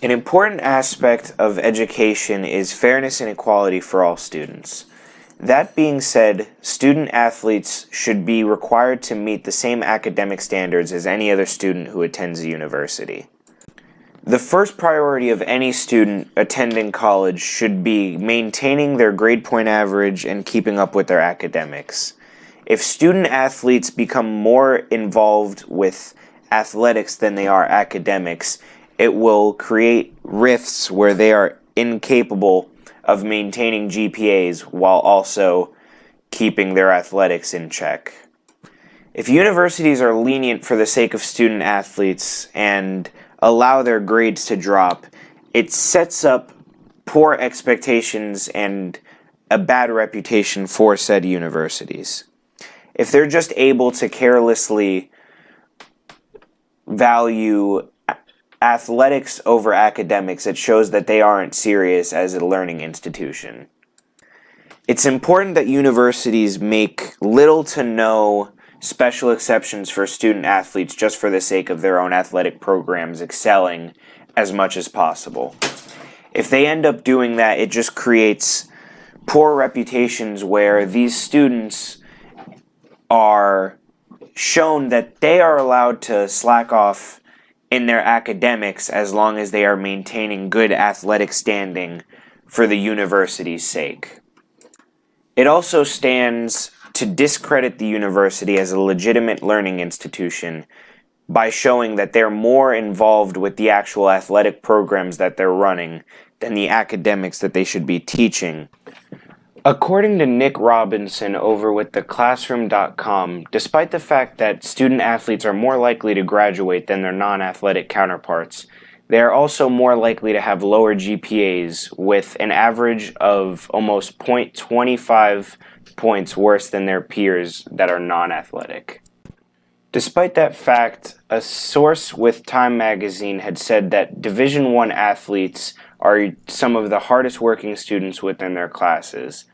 An important aspect of education is fairness and equality for all students. That being said, student athletes should be required to meet the same academic standards as any other student who attends a university. The first priority of any student attending college should be maintaining their grade point average and keeping up with their academics. If student athletes become more involved with athletics than they are academics, it will create rifts where they are incapable of maintaining GPAs while also keeping their athletics in check. If universities are lenient for the sake of student athletes and allow their grades to drop, it sets up poor expectations and a bad reputation for said universities. If they're just able to carelessly value athletics over academics, it shows that they aren't serious as a learning institution. It's important that universities make little to no special exceptions for student athletes just for the sake of their own athletic programs excelling as much as possible. If they end up doing that, it just creates poor reputations where these students are shown that they are allowed to slack off in their academics as long as they are maintaining good athletic standing for the university's sake. It also stands to discredit the university as a legitimate learning institution by showing that they're more involved with the actual athletic programs that they're running than the academics that they should be teaching. According to Nick Robinson over with theclassroom.com, despite the fact that student athletes are more likely to graduate than their non-athletic counterparts, they are also more likely to have lower GPAs with an average of almost 0.25 points worse than their peers that are non-athletic. Despite that fact, a source with Time magazine had said that Division I athletes are some of the hardest working students within their classes.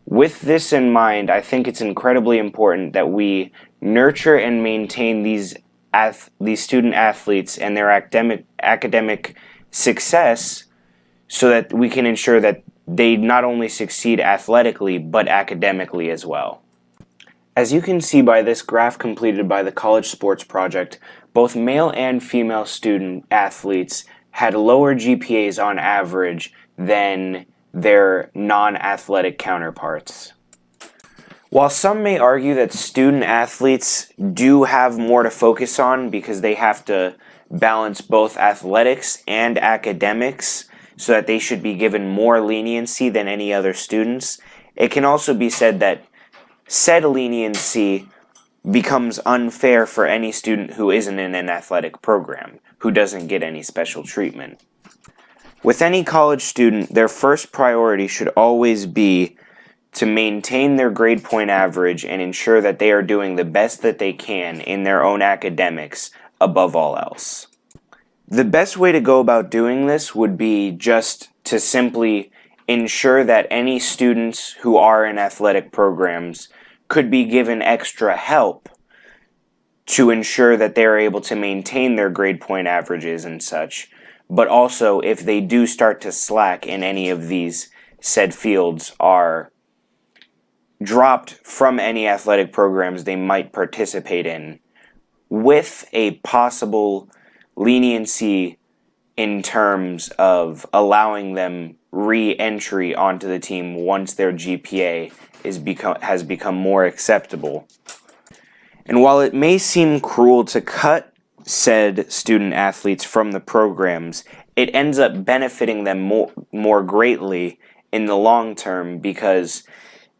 With this in mind, I think it's incredibly important that we nurture and maintain these student athletes and their academic success so that we can ensure that they not only succeed athletically but academically as well. As you can see by this graph completed by the College Sports Project, both male and female student athletes had lower GPAs on average than their non-athletic counterparts. While some may argue that student athletes do have more to focus on because they have to balance both athletics and academics so that they should be given more leniency than any other students, it can also be said that said leniency becomes unfair for any student who isn't in an athletic program, who doesn't get any special treatment. With any college student, their first priority should always be to maintain their grade point average and ensure that they are doing the best that they can in their own academics above all else. The best way to go about doing this would be just to simply ensure that any students who are in athletic programs could be given extra help to ensure that they're able to maintain their grade point averages and such. But also, if they do start to slack in any of these said fields, are dropped from any athletic programs they might participate in, with a possible leniency in terms of allowing them re-entry onto the team once their GPA has become more acceptable. And while it may seem cruel to cut said student athletes from the programs, it ends up benefiting them more greatly in the long term, because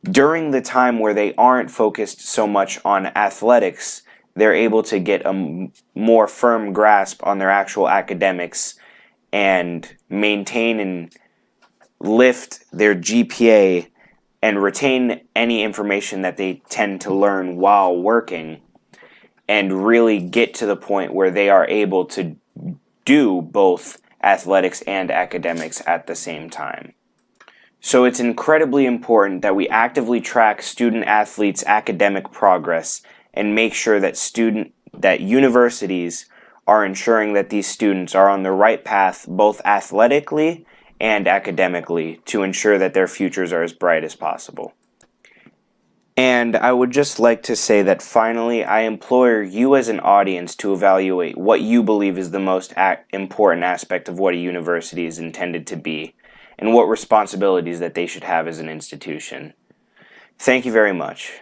during the time where they aren't focused so much on athletics, they're able to get a more firm grasp on their actual academics and maintain and lift their GPA and retain any information that they tend to learn while working, and really get to the point where they are able to do both athletics and academics at the same time. So it's incredibly important that we actively track student athletes' academic progress and make sure that universities are ensuring that these students are on the right path both athletically and academically to ensure that their futures are as bright as possible. And I would just like to say that finally, I implore you as an audience to evaluate what you believe is the most important aspect of what a university is intended to be, and what responsibilities that they should have as an institution. Thank you very much.